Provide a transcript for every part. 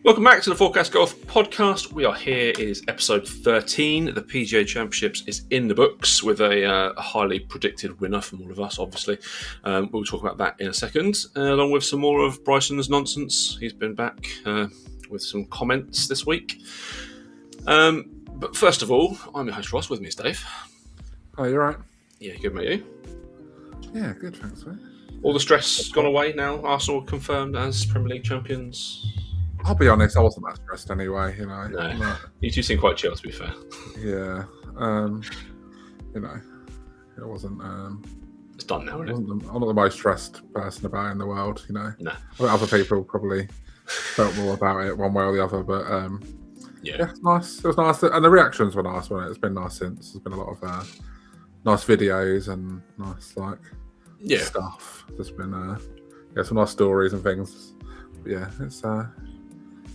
Welcome back to the Forecast Golf podcast. We are here. It is episode 13. The PGA Championships is in the books with a highly predicted winner from all of us, obviously. We'll talk about that in a second, along with some more of Bryson's nonsense. He's been back with some comments this week. But first of all, I'm your host Ross. With me is Dave. Oh, you're right. Yeah, good, mate. You? Yeah, good, thanks, mate. All the stress gone away now? Arsenal confirmed as Premier League champions? I'll be honest, I wasn't that stressed anyway, you know. No, you two seem quite chill, to be fair. Yeah, you know, it wasn't. It's done now, isn't it? I'm not the most stressed person about it in the world, you know. No. I think other people probably felt more about it one way or the other, but yeah, it's nice. It was nice, and the reactions were nice. It's been nice since. There's been a lot of nice videos and nice stuff. There's been some nice stories and things. But yeah, it's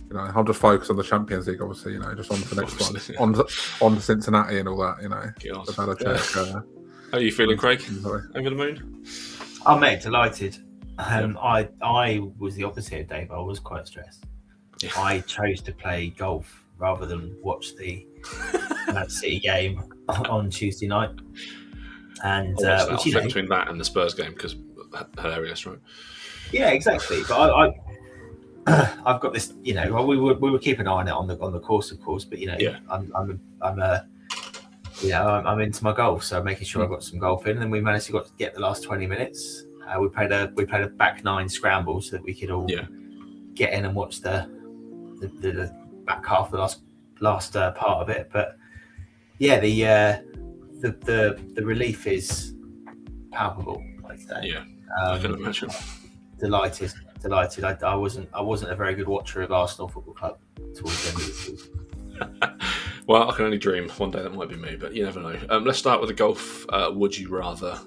you know, I'm just focused on the Champions League, obviously. You know, just on to the next one, on to Cincinnati and all that. You know, I've had a check. How are you feeling, Craig? Over the moon? Oh, mate, delighted. I was the opposite of Dave. I was quite stressed. Yeah. I chose to play golf rather than watch the Man City game on Tuesday night. And which, between that and the Spurs game, because hilarious, right? Yeah, exactly. But I've got this. You know, we were keeping an eye on it on the course, of course. But you know, yeah. I'm into my golf, so making sure I got some golf in. And then we managed to get the last 20 minutes. We played a back nine scramble so that we could all get in and watch the back half of the last part of it. But yeah, the relief is palpable, I'd say. Yeah, I can imagine. Delighted. I wasn't a very good watcher of Arsenal Football Club towards the end of the season. Well, I can only dream. One day that might be me, but you never know. Let's start with the golf. Would you rather?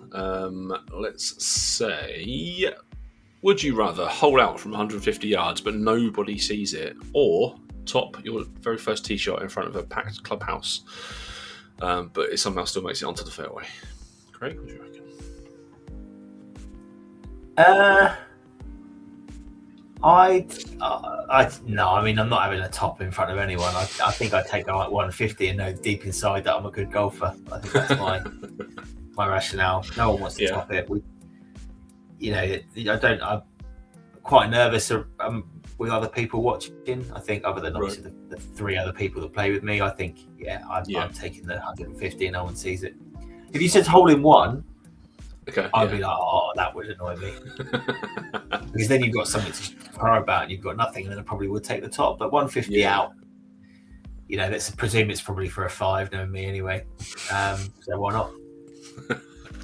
Let's say, would you rather hole out from 150 yards but nobody sees it, or top your very first tee shot in front of a packed clubhouse, but it somehow still makes it onto the fairway? Craig, what do you reckon? No. I mean, I'm not having a top in front of anyone. I think I'd take like 150 and know deep inside that I'm a good golfer. I think that's my rationale. No one wants to top it. I'm quite nervous with other people watching. I think other than obviously the three other people that play with me, I think I'm taking the 150 and no one sees it. If you said hole in one, I'd be like, oh, that would annoy me. Because then you've got something to cry about and you've got nothing, and then I probably would take the top. But 150 out, you know, let's presume it's probably for a 5, knowing me anyway. So why not?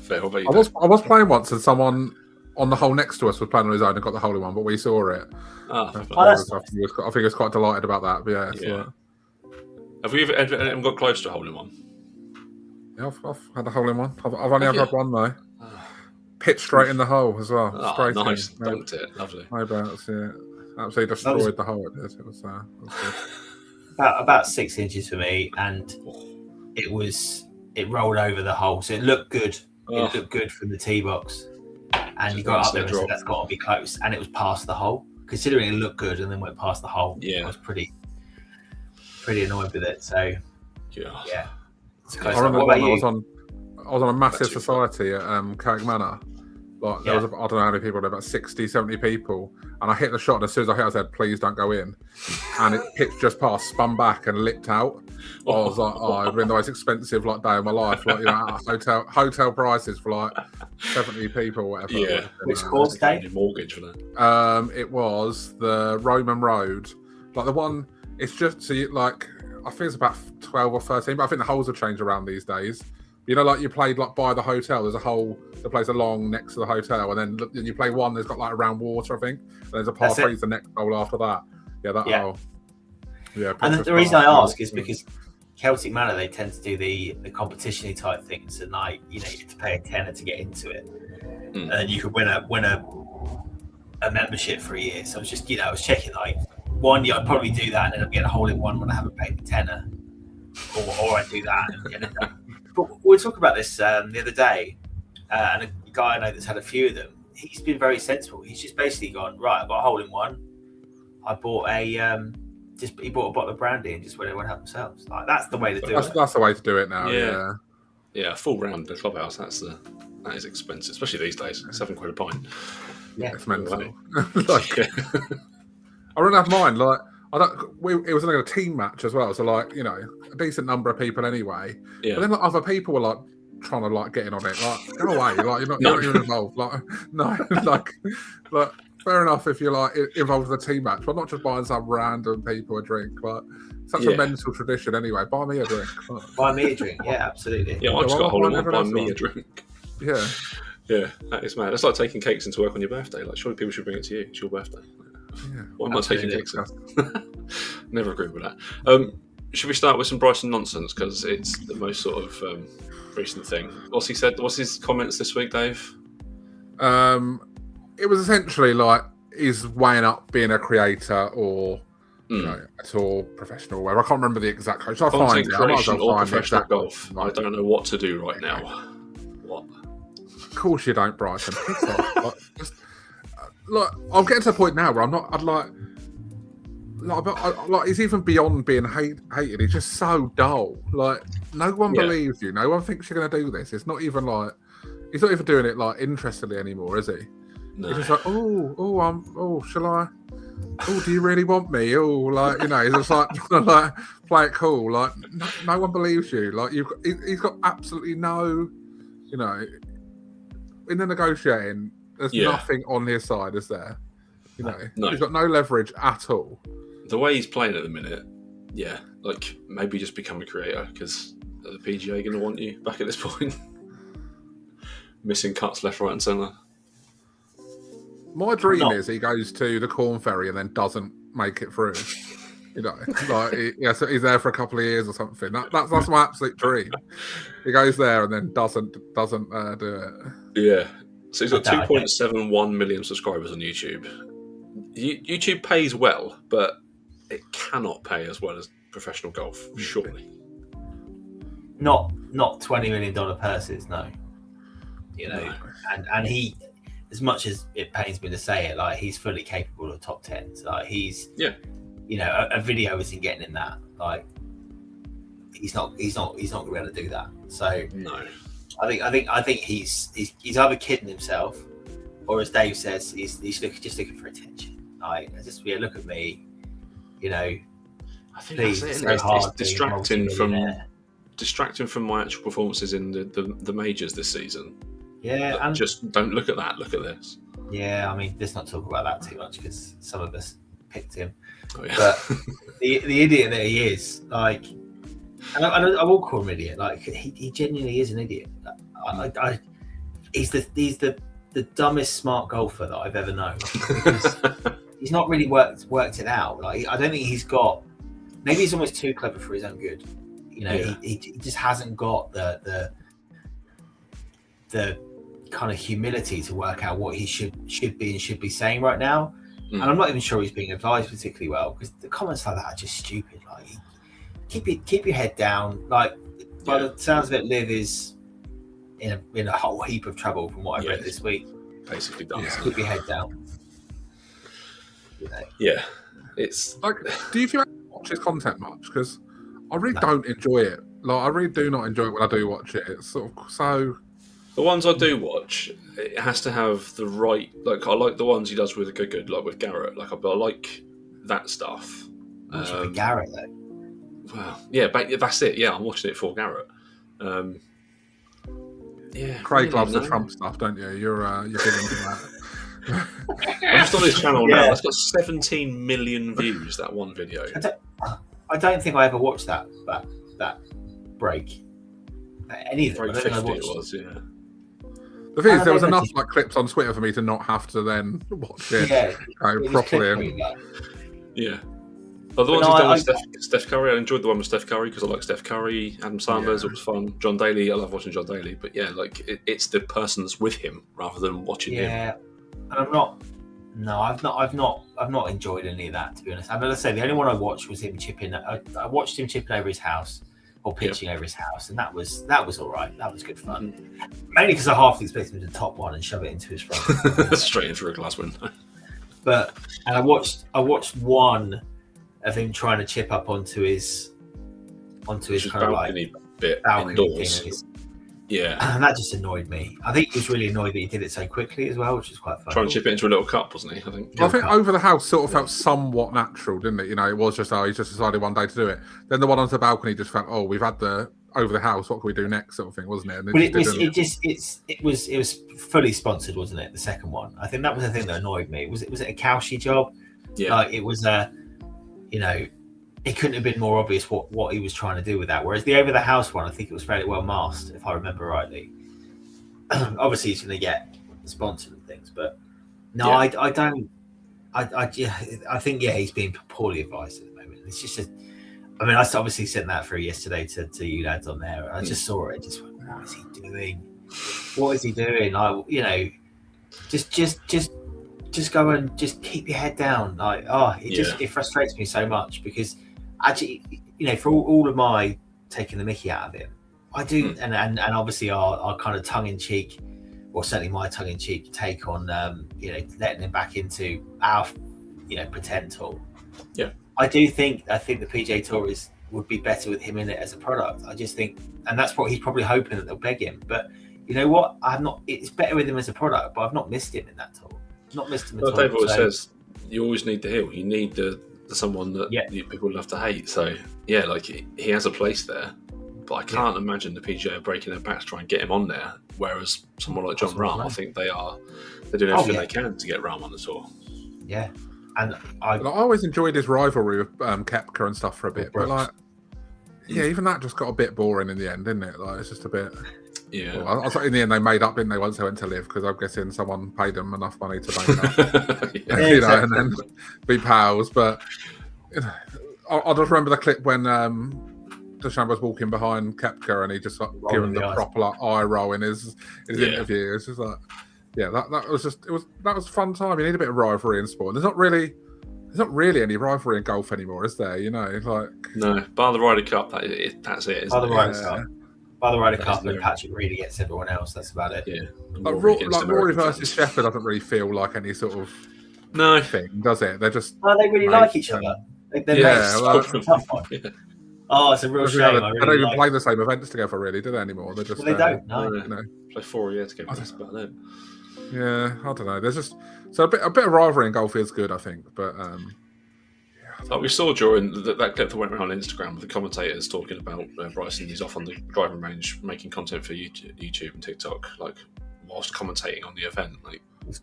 Fair. What about you, I was playing once and someone on the hole next to us was playing on his own and got the hole in one, but we saw it. I think he was quite delighted about that. But yeah. Have we ever got close to a hole in one? Yeah, I've had a hole in one. I've only ever had one though. Pitch straight in the hole as well. Straight nice. In. Dunked it. Lovely. No bounce, yeah. Absolutely destroyed the hole. It was good. About 6 inches for me, and it rolled over the hole, so it looked good. It looked good from the tee box, and you got up there and said that's got to be close, and it was past the hole. Considering it looked good and then went past the hole, I was pretty annoyed with it. So yeah. I remember when I was on a massive society at Carrick Manor. Like there was, I don't know how many people there, about 60, 70 people. And I hit the shot, and as soon as I hit, I said, please don't go in. And it pitched just past, spun back and lipped out. I was like, it'd been the most expensive day of my life. Like, you know, hotel prices for like 70 people or whatever. Yeah. Which course, Dave? Mortgage for that. It was the Roman Road. Like the one, it's just, so you, like, I think it's about 12 or 13, but I think the holes have changed around these days. You know, like you played like by the hotel. There's a hole that plays along next to the hotel, and then you play one that's got like around water, I think. And there's a par 3 the next hole after that. Yeah, that hole. Yeah. And the reason I ask is because Celtic Manor, they tend to do the competition-y type things, and like, you know, you have to pay a tenner to get into it, and then you could win a membership for a year. So I was just, you know, I was checking like one, I'd probably do that and end up getting a hole in one when I haven't paid the tenner, or I'd do that and get it done. But we were talking about this the other day, and a guy I know that's had a few of them, he's been very sensible. He's just basically gone, right, I've got a hole in one. I bought a he bought a bottle of brandy and just went and help themselves. Like that's the way to do it. That's the way to do it now. Yeah, a full round the clubhouse. That is expensive, especially these days. £7 a pint. Yeah, it's mental. I don't have mine. Like it was like a team match as well, so like a decent number of people anyway. Yeah. But then like, other people were like trying to like get in on it. Like go away. Like you're not even involved. Like no. like fair enough if you're like involved in a team match, but not just buying some random people a drink. Like such a mental tradition anyway. Buy me a drink. Buy me a drink. Yeah, absolutely. Yeah, I've just got a whole lot. Buy me a drink. Yeah. Yeah, that is mad. It's like taking cakes into work on your birthday. Like, surely people should bring it to you. It's your birthday. Yeah, why am I taking cakes? Never agree with that. Should we start with some Bryson nonsense because it's the most sort of recent thing? What's he said? What's his comments this week, Dave? It was essentially like he's weighing up being a creator or at all professional. Where I can't remember the exact coach. I'll find it. I might as well find professional golf. I don't know what to do right now. What? Of course you don't, Bryson. Piss off. I'm getting to the point now where I'm not. I'd like he's even beyond being hated. He's just so dull. Like no one believes you. No one thinks you're going to do this. It's not even like he's not even doing it like interestedly anymore, is he? No. He's just like, shall I? Oh, do you really want me? Oh, like he's just like play it cool. Like no one believes you. Like he's got absolutely no, in the negotiating. There's nothing on his side, is there? No. He's got no leverage at all. The way he's playing at the minute, like maybe just become a creator because the PGA going to want you back at this point. Missing cuts left, right, and centre. My dream is he goes to the Corn Ferry and then doesn't make it through. So he's there for a couple of years or something. That's my absolute dream. He goes there and then doesn't do it. Yeah. So he's got 2.71 million subscribers on YouTube. YouTube pays well, but it cannot pay as well as professional golf, surely. Not $20 million purses, no. And he, as much as it pains me to say it, like he's fully capable of top 10s. Like he's, a video isn't getting in that. Like he's not going to be able to do that. So no. I think he's either kidding himself, or as Dave says, he's just looking for attention. Like, just look at me, I think please, that's it. It's distracting from my actual performances in the majors this season. Yeah, and just don't look at that. Look at this. Yeah, I mean, let's not talk about that too much because some of us picked him. Oh, yeah. But the idiot that he is, like. And I will call him an idiot. Like he genuinely is an idiot. He's the dumbest smart golfer that I've ever known. Because he's not really worked it out. Like I don't think he's got. Maybe he's almost too clever for his own good. He just hasn't got the kind of humility to work out what he should be saying right now. And I'm not even sure he's being advised particularly well because the comments like that are just stupid. Like. Keep your head down. Like by the sounds of it, Liv is in a whole heap of trouble from what I read this week. Basically done. Keep your head down. Yeah, it's like. Do you watch his content much? Because I really don't enjoy it. Like I really do not enjoy it when I do watch it. It's sort of so. The ones I do watch, it has to have the right. Like I like the ones he does with good, like with Garrett. Like I like that stuff. Garrett though. Well, yeah, that's it. Yeah, I'm watching it for Garrett. Craig loves the Trump stuff, don't you? You're big into that. I'm just on his channel now. It's got 17 million views. That one video. I don't think I ever watched that break. Any of them. Break 50 it was. Yeah. The thing is, there was enough like clips on Twitter for me to not have to then watch it properly. Yeah. Oh, the ones he's done with Steph Curry, I enjoyed the one with Steph Curry because I like Steph Curry. Adam Sanders, it was fun. John Daly, I love watching John Daly. But yeah, like it's the person that's with him rather than watching him. Yeah, and I've not enjoyed any of that, to be honest. I mean, let's say the only one I watched was him chipping. I watched him chipping over his house or pitching over his house, and that was all right. That was good fun. Mainly because I half expected him to top one and shove it into his front, straight into a glass window. And I watched one. of him trying to chip up onto his kind of like bit balcony indoors. thing. Yeah, and that just annoyed me. I think he was really annoyed that he did it so quickly as well, which is quite funny. Trying to chip it into a little cup, wasn't he? I think over the house sort of felt somewhat natural, didn't it? You know, it was just he just decided one day to do it. Then the one on the balcony just felt, we've had the over the house. What can we do next, sort of thing, wasn't it? And it was fully sponsored, wasn't it? The second one, I think that was the thing that annoyed me. Was it a Cowshy job? Yeah, like it was a, it couldn't have been more obvious what he was trying to do with that. Whereas the over the house one, I think it was fairly well masked, if I remember rightly. Obviously, he's going to get sponsored and things, but no, I don't. I think he's being poorly advised at the moment. It's just I obviously sent that through yesterday to you lads on there. I just saw it. Just went, what is he doing? What is he doing? Just go and just keep your head down. It frustrates me so much because actually, for all of my taking the mickey out of him, I do, and obviously our kind of tongue in cheek, or certainly my tongue in cheek take on letting him back into our pretend tour. Yeah, I think the PGA Tour would be better with him in it as a product. I just think, and that's what he's probably hoping that they'll beg him. But you know what? It's better with him as a product, but I've not missed him in that tour. Not missed him at all. Dave always says you always need the heel. You need the someone that people love to hate. So he has a place there, but I can't imagine the PGA are breaking their backs to try and get him on there. Whereas someone like John Rahm, I think they're doing everything they can to get Rahm on the tour. Yeah, and I always enjoyed his rivalry with Koepka and stuff for a bit, but even that just got a bit boring in the end, didn't it? Like it's just a bit. Yeah, well, I thought in the end they made up, didn't they? Once they went to live, because I'm guessing someone paid them enough money to make up, and then be pals. But I just remember the clip when DeChambeau was walking behind Koepka and he just giving the proper eye roll in his interview. It's just like, that was a fun time. You need a bit of rivalry in sport. There's not really any rivalry in golf anymore, is there? No, bar the Ryder Cup. That's it. Bar the Ryder Cup. By the Ryder Cup, and Patrick really gets everyone else. That's about it. Yeah, Rory versus Scheffler doesn't really feel like any sort of thing, does it? They're just they really like each other. Oh, it's a real shame. They don't even play the same events together, really, do they anymore? They're just they don't. No, play 4 years together. That's about it. Yeah, I don't know. There's just a bit of rivalry in golf is good, I think, but. Like we saw during that clip that went around on Instagram with the commentators talking about Bryson. He's off on the driving range making content for YouTube and TikTok, whilst commentating on the event.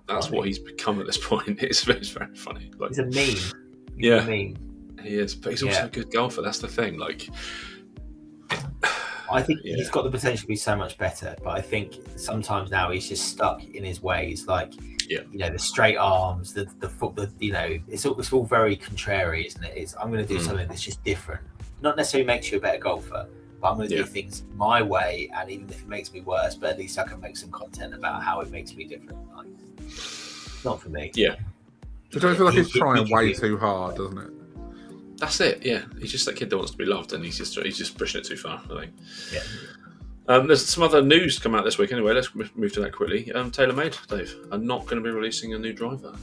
That's what he's become at this point. It's very funny. He's a meme. He's a meme. He is, but he's also a good golfer. That's the thing. I think he's got the potential to be so much better, but I think sometimes now he's just stuck in his ways. The straight arms, the foot, it's all very contrary, isn't it? I'm going to do something that's just different. Not necessarily makes you a better golfer, but I'm going to do things my way, and even if it makes me worse, but at least I can make some content about how it makes me different. Not for me. Yeah. I don't feel like he's trying way too hard, doesn't it? That's it. Yeah, he's just that kid that wants to be loved, and he's just pushing it too far, I think. Yeah. There's some other news come out this week. Anyway, let's move to that quickly. TaylorMade, Dave, are not going to be releasing a new driver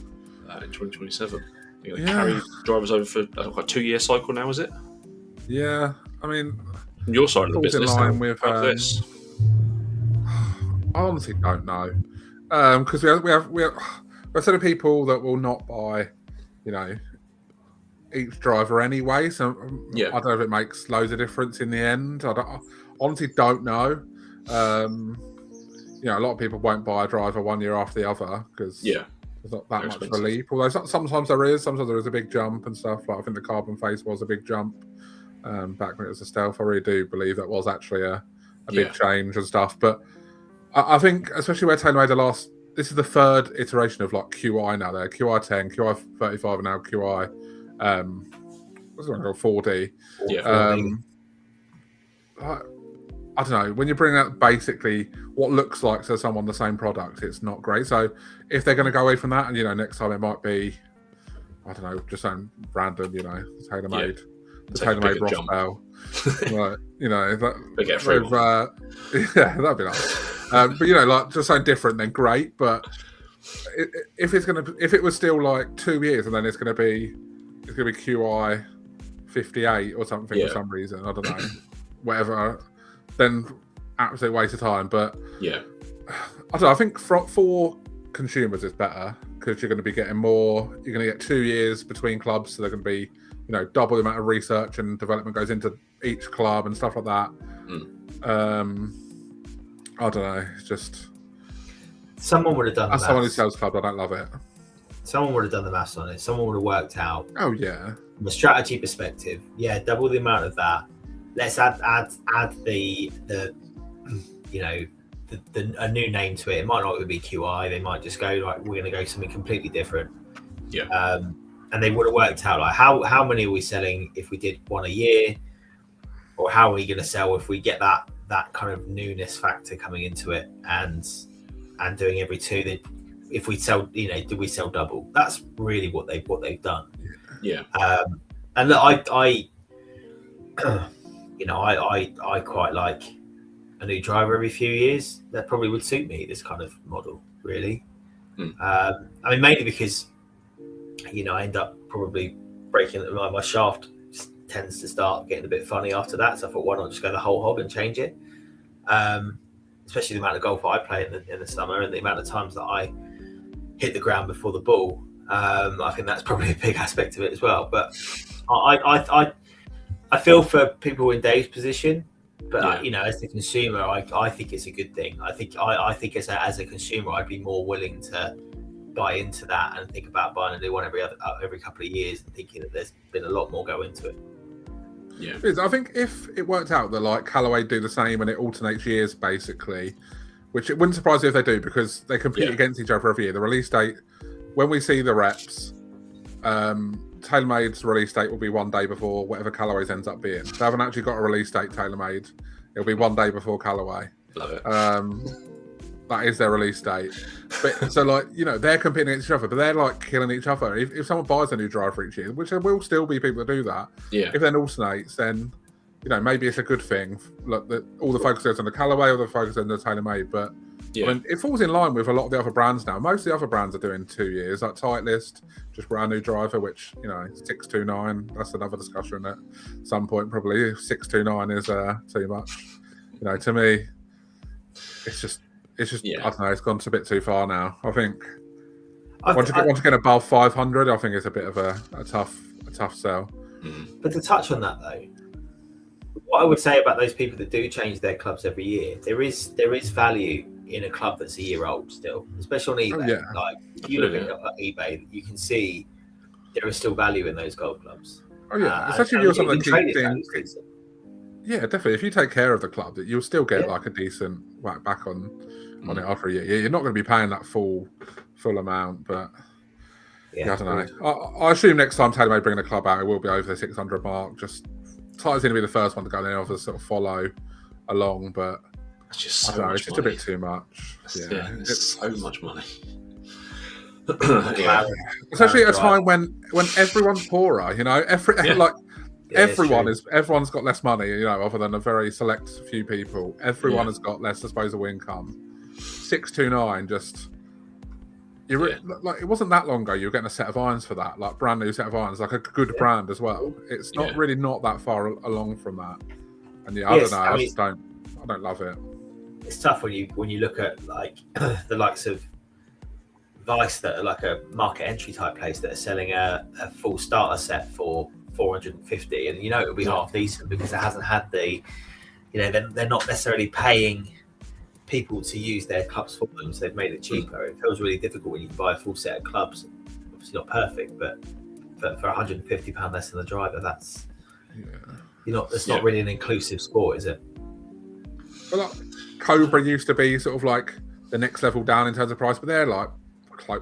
in 2027. They're going to carry drivers over for a 2-year cycle now, is it? Yeah, I mean, from your side of the business, in line with this. I honestly don't know, because we have a set of people that will not buy, each driver anyway. So I don't know if it makes loads of difference in the end. I honestly don't know. A lot of people won't buy a driver 1 year after the other because there's not that much of a leap. Although sometimes there is a big jump and stuff. Like I think the carbon face was a big jump back when it was a Stealth. I really do believe that was actually a big change and stuff. But I think, especially where TaylorMade this is the third iteration of QI now. There, QI 10, QI 35, and now QI. What's it called? 4D. I don't know. When you bring out basically what looks like to someone the same product, it's not great. So if they're going to go away from that, and next time it might be, I don't know, just something random, TaylorMade, the TaylorMade Ross Bell, that'd be nice. But just something different, then great. But if it was still 2 years, and then it's going to be QI 58 or something for some reason. I don't know, whatever. Then absolute waste of time. But yeah, I don't know. I think for consumers it's better because you're going to be getting more. You're going to get 2 years between clubs, so they're going to be, you know, double the amount of research and development goes into each club and stuff like that. I don't know. It's just someone would have done. As someone who sells clubs, I don't love it. Someone would have done the maths on it. Someone would have worked out. Oh yeah. From a strategy perspective, double the amount of that. Let's add the you know, a new name to it. It might not even be QI. They might just go like, we're going to go something completely different. Yeah. And they would have worked out like how many are we selling if we did one a year, or how are we going to sell if we get that kind of newness factor coming into it, and doing every 2. That if we sell, you know, do we sell double? That's really what they've done. Yeah. And look, I you know, I quite like a new driver every few years. That probably would suit me, this kind of model, really. I mean, mainly because, you know, I end up probably breaking my shaft tends to start getting a bit funny after that. So I thought, why not just go the whole hog and change it? Especially the amount of golf I play in the summer and the amount of times that I hit the ground before the ball. I think that's probably a big aspect of it as well. But I feel for people in Dave's position, but you know, as a consumer, I think it's a good thing. I think as a consumer, I'd be more willing to buy into that and think about buying a new one every couple of years, and thinking that there's been a lot more go into it. Yeah, I think if it worked out that like Callaway do the same and it alternates years basically, which it wouldn't surprise me if they do because they compete against each other every year. The release date, when we see the reps, TaylorMade's release date will be 1 day before whatever Callaway's ends up being. They haven't actually got a release date, TaylorMade. It'll be 1 day before Callaway. Love it. That is their release date. But so, like, you know, they're competing against each other, but they're like killing each other. If someone buys a new driver each year, which there will still be people that do that, if then alternates, then, you know, maybe it's a good thing. Look, that all the focus goes on the Callaway, all the focus on the TaylorMade. But I mean, it falls in line with a lot of the other brands now. Most of the other brands are doing 2 years, like Titleist, just brand new driver, which, you know, 629. That's another discussion at some point, probably. 629 is too much. You know, to me, it's just I don't know. It's gone a bit too far now. I think once you get above 500, I think it's a bit of a tough sell. But to touch on that though, what I would say about those people that do change their clubs every year, there is value in a club that's a year old still, especially on eBay. Like if you look at eBay, you can see there is still value in those golf clubs. Oh yeah, especially if you're someone that keeps things. Yeah, definitely. If you take care of the club, you'll still get like a decent whack back on it after a year. You're not going to be paying that full amount, but I don't know. I assume next time TaylorMade bring the club out, it will be over the 600 mark. Just Tyler's going to be the first one to go, and then others sort of follow along. But it's just so I don't know, much it's just money. a bit too much. It's so much money. Especially at a time when everyone's poorer. You know, everyone's got less money, you know, other than a very select few people. Everyone has got less disposable income. 629, just like it wasn't that long ago. You were getting a set of irons for that, like brand new set of irons, like a good brand as well. It's not really not that far along from that. And I don't know. I don't love it. It's tough when you look at like the likes of Vice that are like a market entry type place that are selling a full starter set for 450, and you know it'll be half decent because it hasn't had the, you know, they're not necessarily paying people to use their clubs for them, so they've made it cheaper. It feels really difficult when you buy a full set of clubs. Obviously not perfect, but for £150 less than the driver, that's it's not really an inclusive sport, is it? Well, like, Cobra used to be sort of like the next level down in terms of price, but they're like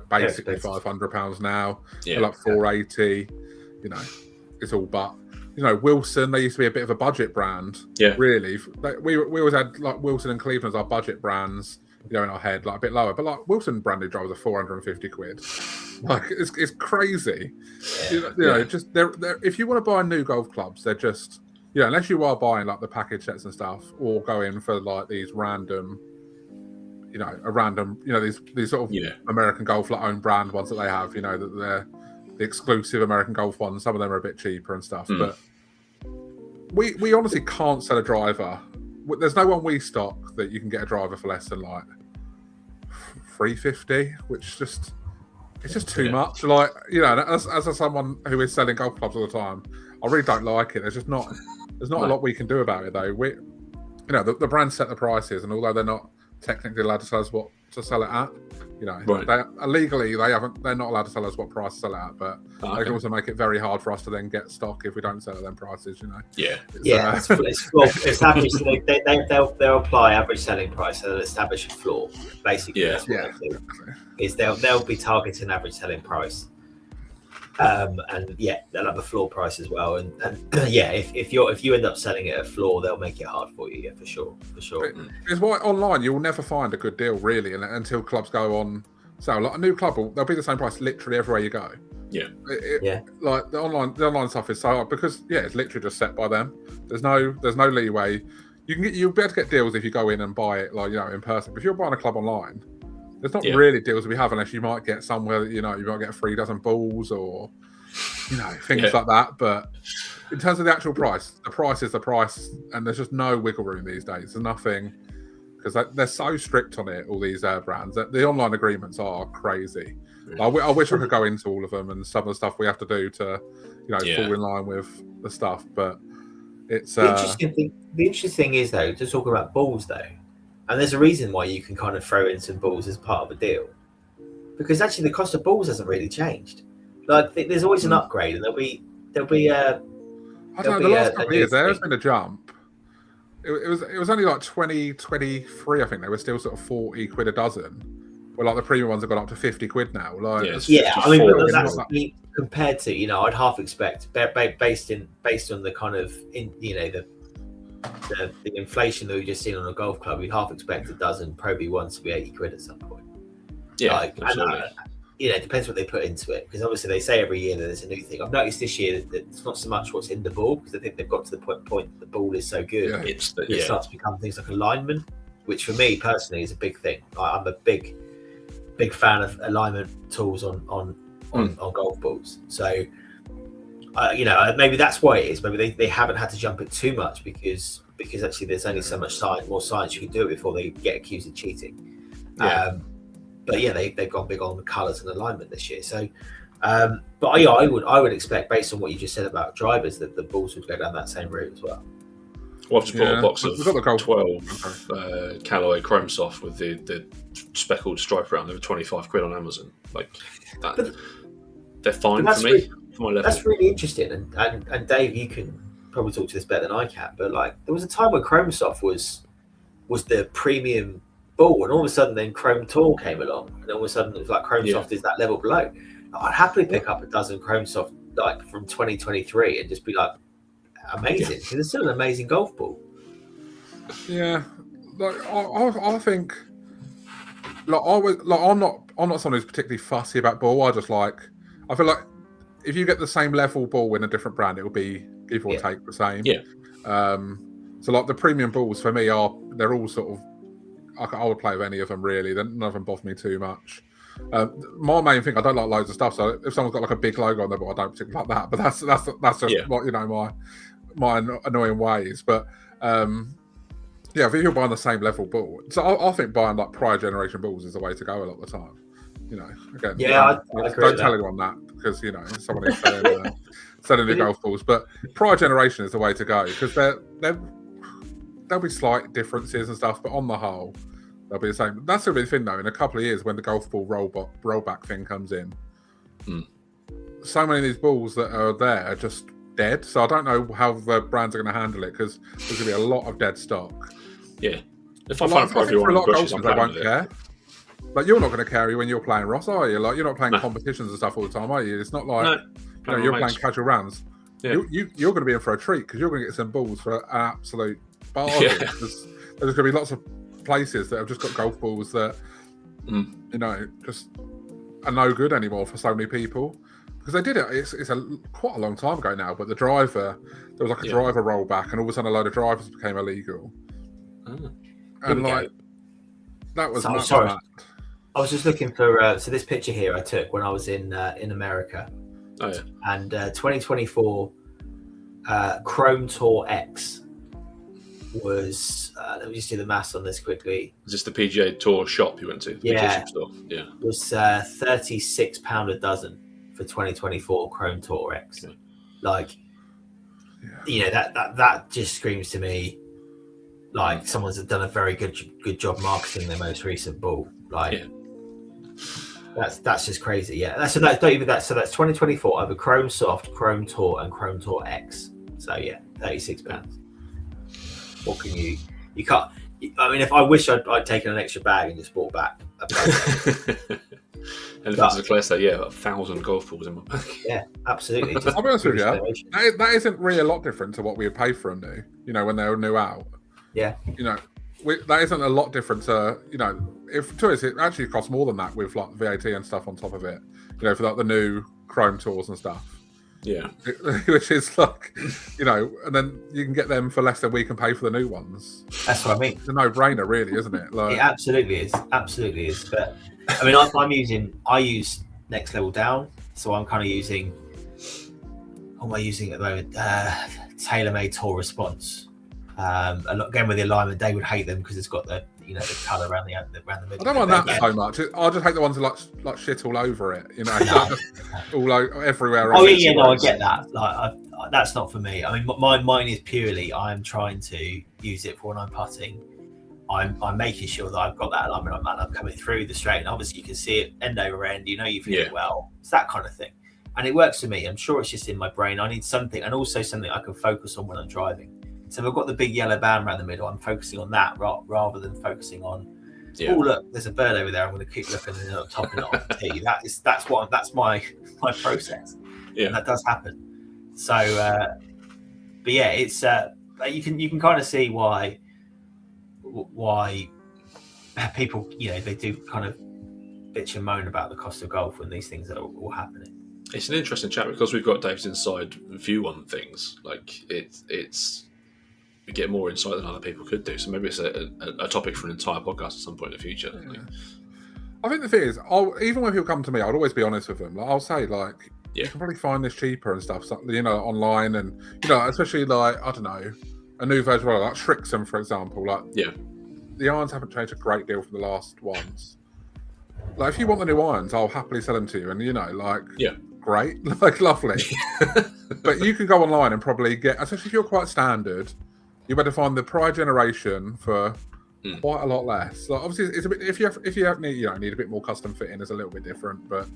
basically £500 now. They're like 480. You know, it's all but. You know, Wilson, they used to be a bit of a budget brand. Yeah. Really. We always had like Wilson and Cleveland as our budget brands, you know, in our head, like a bit lower. But like Wilson branded drivers are 450 quid. Like it's crazy. You know, just they're if you want to buy new golf clubs, they're just, you know, unless you are buying like the package sets and stuff, or going for like these random, you know, these sort of American Golf like own brand ones that they have, you know, that they're the exclusive American Golf ones. Some of them are a bit cheaper and stuff, but we honestly can't sell a driver. There's no one we stock that you can get a driver for less than like $350, which just it's just too much. Like, you know, as someone who is selling golf clubs all the time, I really don't like it. There's not a lot we can do about it though. The brand set the prices, and although they're not technically allowed to tell us what to sell it at, you know, they're not allowed to tell us what price to sell it at, but they can also make it very hard for us to then get stock if we don't sell at them prices, you know. Established. They'll apply average selling price, so they'll establish a floor. Basically, that's what they do. Is they'll be targeting average selling price, and they'll have a floor price as well. And if you end up selling it at a floor, they'll make it hard for you. Yeah, for sure. It's why online you will never find a good deal really until clubs go on sale. Like a new club, they'll be the same price literally everywhere you go. Like the online stuff is so hard because it's literally just set by them. There's no leeway. You'll be able to get deals if you go in and buy it, like, you know, in person. But if you're buying a club online, there's not really deals we have unless you might get somewhere that, you know, you might get a 3 dozen balls or, you know, things like that. But in terms of the actual price, the price is the price, and there's just no wiggle room these days. There's nothing, because they're so strict on it, all these brands. That the online agreements are crazy. I wish I could go into all of them and some of the stuff we have to do to, you know, fall in line with the stuff. But it's the interesting thing is though, to talk about balls though. And there's a reason why you can kind of throw in some balls as part of a deal, because actually the cost of balls hasn't really changed. Like there's always an upgrade, and there'll be. I don't know. The last couple of years there has been a jump. It was only like 2023. I think they were still sort of 40 quid a dozen. Well, like the premium ones have gone up to 50 quid now. Like I mean, but that's compared to, you know, I'd half expect based on the kind of the inflation that we've just seen on a golf club, you'd half expect a dozen Pro V1s to be 80 quid at some point. It depends what they put into it, because obviously they say every year that there's a new thing. I've noticed this year that it's not so much what's in the ball, because I think they've got to the point that the ball is so good, it starts to become things like alignment, which for me personally is a big thing. I'm a big fan of alignment tools on golf balls. So maybe that's why it is. Maybe they haven't had to jump it too much because actually there's only so much more science you can do it before they get accused of cheating. They've gone big on the colours and alignment this year. So, I would expect, based on what you just said about drivers, that the balls would go down that same route as well. We'll have to put a box of 12 Callaway Chrome Soft with the speckled stripe around. They were 25 quid on Amazon. Like that, they're fine for me. For my level. That's really interesting. And Dave, you can probably talk to this better than I can. But like, there was a time when Chrome Soft was the premium ball, and all of a sudden then Chrome Tour came along, and all of a sudden it was like Chrome Soft is that level below. I'd happily pick up a dozen Chrome Soft like from 2023 and just be like, amazing, because it's still an amazing golf ball. Yeah, like I think, like I'm not someone who's particularly fussy about ball. I feel like if you get the same level ball in a different brand, it will be give or take the same. So like the premium balls for me they're all sort of, I would play with any of them really. None of them bother me too much. My main thing, I don't like loads of stuff. So if someone's got like a big logo on there, but I don't particularly like that. But that's just what, you know, my annoying ways. But if you're buying the same level ball, so I think buying like prior generation balls is the way to go a lot of the time. You know, again, I agree don't tell anyone that, because you know someone is selling the golf balls. But prior generation is the way to go, because there'll be slight differences and stuff, but on the whole, they'll be the same. That's the thing though. In a couple of years, when the golf ball rollback thing comes in, so many of these balls that are there are just dead. So I don't know how the brands are going to handle it, because there's going to be a lot of dead stock. Yeah, if I find for a lot of golfers, they won't care. Like, you're not going to carry when you're playing Ross, are you? Like, you're not playing competitions and stuff all the time, are you? It's not like you're playing casual rounds. Yeah. You're going to be in for a treat, because you're going to get some balls for an absolute bargain. Yeah. There's going to be lots of places that have just got golf balls that you know, just are no good anymore for so many people, because they did it. It's quite a long time ago now. But there was like a driver rollback, and all of a sudden a load of drivers became illegal. And like that was sorry. I was just looking for so this picture here I took when I was in America. Oh yeah. And 2024 Chrome Tour X was, let me just do the maths on this quickly. Is this the PGA Tour shop you went to? The PGA store? Yeah. It was £36 a dozen for 2024 Chrome Tour X. Okay. Like, you know, that just screams to me like someone's done a very good job marketing their most recent ball. Like, that's just crazy. Yeah. So that's 2024 over Chrome Soft, Chrome Tour, and Chrome Tour X. So yeah, £36. What can you can't. I mean, if I wish I'd taken an extra bag and just bought back a bag. And as Claire said, 1,000 golf balls in my bag. Yeah, absolutely. I'll be honest with you, that isn't really a lot different to what we would pay for them new, you know, when they were new out. Yeah. You know, that isn't a lot different to, you know, if to us, it actually costs more than that with like VAT and stuff on top of it, you know, for like the new Chrome Tours and stuff. Yeah. Which is like, you know, and then you can get them for less than we can pay for the new ones. That's what I mean. It's a no-brainer, really, isn't it? Like, it absolutely is. Absolutely is. But I mean, I use Next Level Down, so I'm kind of using. What am I using at the moment? TaylorMade Tour Response. Again with the alignment, they would hate them because it's got the colour around the middle. I don't mind that so much. I just hate the ones that like shit all over it. You know, all over, everywhere. Oh yeah, no, I get that. Like, that's not for me. I mean, mine is purely I'm trying to use it for when I'm putting. I'm making sure that I've got that alignment. I'm coming through the straight, and obviously you can see it end over end. You know, you feel it well. It's that kind of thing, and it works for me. I'm sure it's just in my brain. I need something, and also something I can focus on when I'm driving. So if I've got the big yellow band around the middle, I'm focusing on that rather than focusing on, oh look, there's a bird over there. I'm going to keep looking and not topping it on the tee. That's my process. Yeah, and that does happen. So, but yeah, it's you can kind of see why people, you know, they do kind of bitch and moan about the cost of golf when these things are all happening. It's an interesting chat because we've got Dave's inside view on things. Like it's. We get more insight than other people could do. So maybe it's a topic for an entire podcast at some point in the future. Yeah. I think the thing is, even when people come to me, I'd always be honest with them. Like, I'll say, like, you can probably find this cheaper and stuff, you know, online. And, you know, especially, like, I don't know, a new version, like Shrixon, for example. Like, the irons haven't changed a great deal from the last ones. Like, if you want the new irons, I'll happily sell them to you. And, you know, like, great, like, lovely. But you can go online and probably get, especially if you're quite standard, you better find the prior generation for quite a lot less. Like, obviously, it's a bit if you need a bit more custom fitting, it's a little bit different. But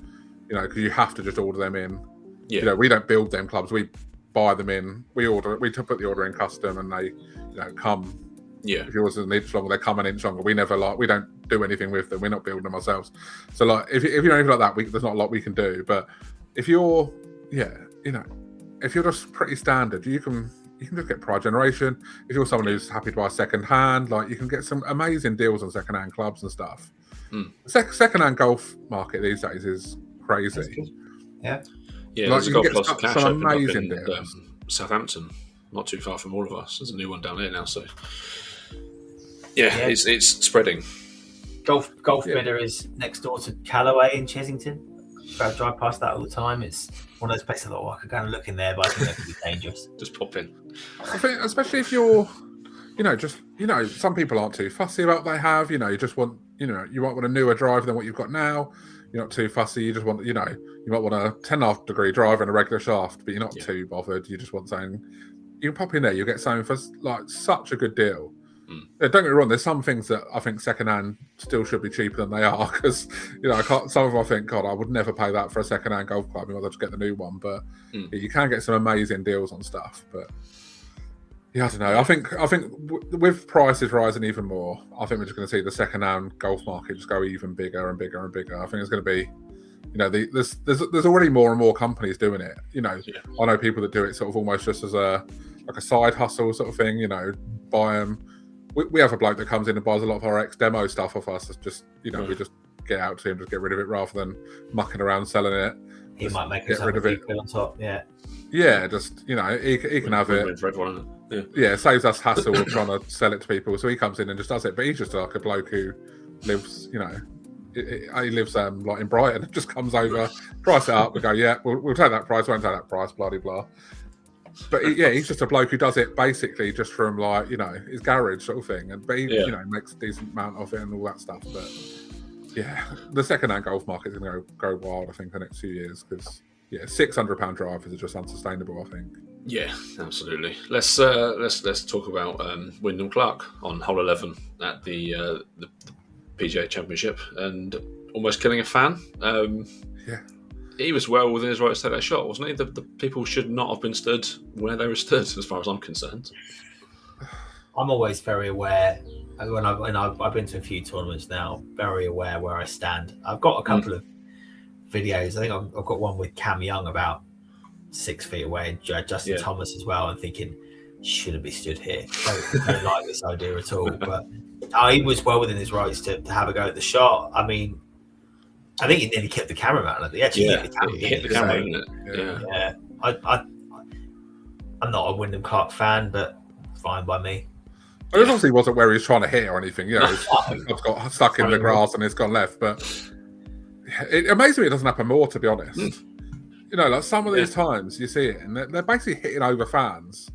you know, because you have to just order them in. Yeah. You know, we don't build them clubs; we buy them in. We put the order in custom, and they, you know, come. Yeah. If yours is an inch longer, they come an inch longer. We don't do anything with them. We're not building them ourselves. So like, if you don't even like that, there's not a lot we can do. But if you're, if you're just pretty standard, you can just get prior generation. If you're someone who's happy to buy second hand, like you can get some amazing deals on second hand clubs and stuff. The second hand golf market these days is crazy. Yeah, like, you can get some amazing deals. Southampton, not too far from all of us. There's a new one down here now, so it's spreading. Golf Bidder is next door to Callaway in Chesington. I drive past that all the time. It's one of those places I thought, I could go and look in there, but I think that could be dangerous. Just pop in. I think, especially if you're, some people aren't too fussy about what they have. You know, you just want, you might want a newer drive than what you've got now. You're not too fussy. You just want, you might want a 10.5 degree drive and a regular shaft, but you're not too bothered. You just want something. You can pop in there. You get something for like such a good deal. Don't get me wrong. There's some things that I think secondhand still should be cheaper than they are because some of them I think, God, I would never pay that for a secondhand golf club. I'd just get the new one, but you can get some amazing deals on stuff. But I don't know. I think with prices rising even more, I think we're just going to see the secondhand golf market just go even bigger and bigger and bigger. I think it's going to be, there's already more and more companies doing it. I know people that do it sort of almost just as a side hustle sort of thing. Buy them. We have a bloke that comes in and buys a lot of our ex-demo stuff off us. It's just, we just get out to him, just get rid of it rather than mucking around selling it. He might make get rid of it on top, Yeah, just, he can have it. For everyone, it saves us hassle of trying to sell it to people. So he comes in and just does it. But he's just like a bloke who lives, he lives like in Brighton and just comes over, price it up. We go, we'll take that price, won't take that price, blah, blah, blah. But he's just a bloke who does it basically just from like his garage sort of thing, but he makes a decent amount of it and all that stuff. But yeah, the second-hand golf market is going to go wild, I think, the next few years because £600 drivers are just unsustainable, I think. Yeah, absolutely. Let's talk about Wyndham Clark on hole 11 at the PGA Championship and almost killing a fan. He was well within his right to take that shot, wasn't he? The people should not have been stood where they were stood, as far as I'm concerned. I'm always very aware when I've been to a few tournaments now. Very aware where I stand. I've got a couple of videos. I think I've got one with Cam Young about 6 feet away, and Justin Thomas as well. I'm thinking shouldn't be stood here. I don't like this idea at all. But he was well within his rights to have a go at the shot. I mean, I think he nearly kept the cameraman. He actually hit the camera, didn't it? Yeah. I'm not a Wyndham Clark fan, but fine by me. Well, it obviously wasn't where he was trying to hit or anything. It's got stuck in the grass and it's gone left. But it amazes me it doesn't happen more, to be honest. Like some of these times you see it, and they're basically hitting over fans.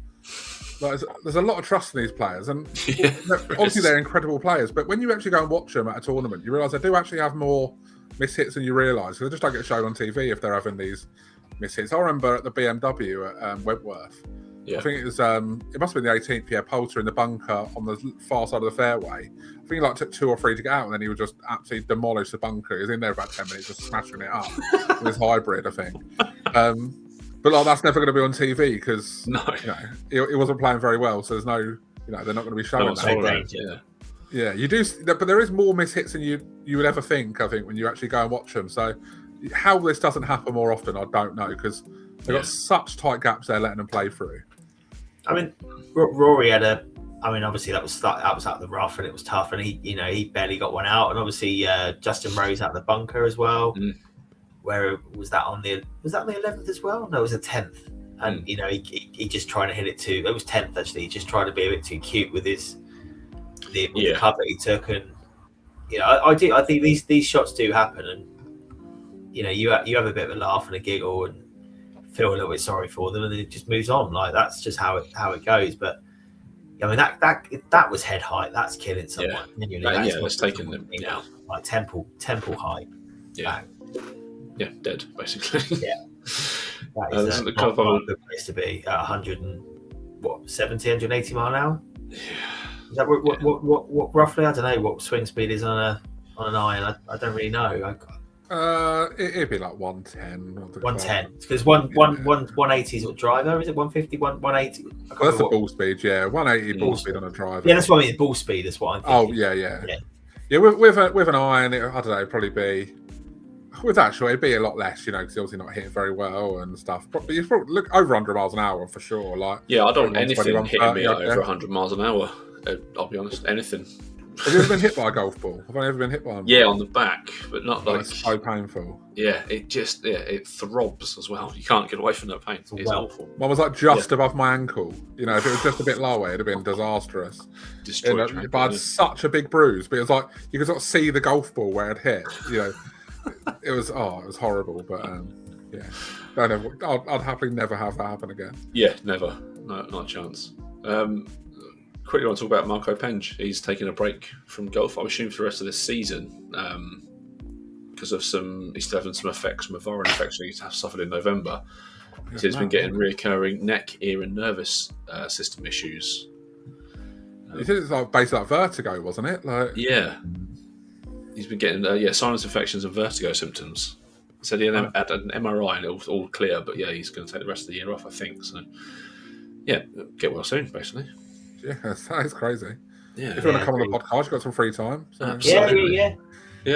Like, there's a lot of trust in these players, and obviously they're incredible players. But when you actually go and watch them at a tournament, you realise they do actually have more mishits than you realise. They just don't get shown on TV if they're having these mishits. I remember at the BMW at Wentworth. I think it was it must have been the 18th. Poulter in the bunker on the far side of the fairway. I think he took 2 or 3 to get out, and then he would just absolutely demolish the bunker. He was in there about 10 minutes, just smashing it up with his hybrid, I think. But that's never going to be on TV because he wasn't playing very well. So there's no, they're not going to be showing that. Yeah, you do, but there is more mishits than you would ever think. I think when you actually go and watch them. So how this doesn't happen more often, I don't know, because they've got such tight gaps there letting them play through. I mean, Rory had obviously that was out of the rough and it was tough, and he barely got one out, and obviously Justin Rose out of the bunker as well. Where was that on the 11th as well? No, it was the 10th, and he just trying to hit it too. It was 10th actually. He just tried to be a bit too cute with the cover he took, and I think these shots do happen, and you have a bit of a laugh and a giggle and feel a little bit sorry for them, and then it just moves on. Like that's just how it goes. But I mean that was head height. That's killing someone. That's taking them like temple height. Yeah. Yeah, dead basically. That is not a good place to be at 180 mile an hour. Yeah. Is that what roughly? I don't know what swing speed is on an iron. I don't really know. It'd be like 110. 110 because 180 is what driver, is it 150, 180? Well, that's the ball speed, 180 ball speed on a driver. Yeah, that's what I mean. Ball speed is what I'm thinking. Yeah. With an iron, I don't know, probably be. With that, sure, it'd be a lot less, because he's obviously not hitting very well and stuff. But you probably look over 100 miles an hour for sure. Like, I don't want anything hitting me over 100 miles an hour. I'll be honest, anything. Have you ever been hit by a golf ball? I've only ever been hit by one. Yeah, on the back, but not like. It's so painful. Yeah, it throbs as well. You can't get away from that pain. It's awful. Mine was like just above my ankle. If it was just a bit lower, it'd have been disastrous. Destroyed. But I had such a big bruise. But it was like you could sort of see the golf ball where it hit. It was horrible, but I'd happily never have that happen again. Yeah, never, not a chance. Quickly, want to talk about Marco Penge. He's taking a break from golf. I assume for the rest of this season, because of he's still having some effects from a viral infection he suffered in November. He's been getting reoccurring neck, ear, and nervous system issues. You said it's like basically like vertigo, wasn't it? He's been getting sinus infections and vertigo symptoms. He said he had an MRI and it was all clear, but he's going to take the rest of the year off, I think. So, get well soon, basically. Yeah, that is crazy. Yeah, if you want to come on the podcast, you've got some free time. So. Absolutely. Yeah.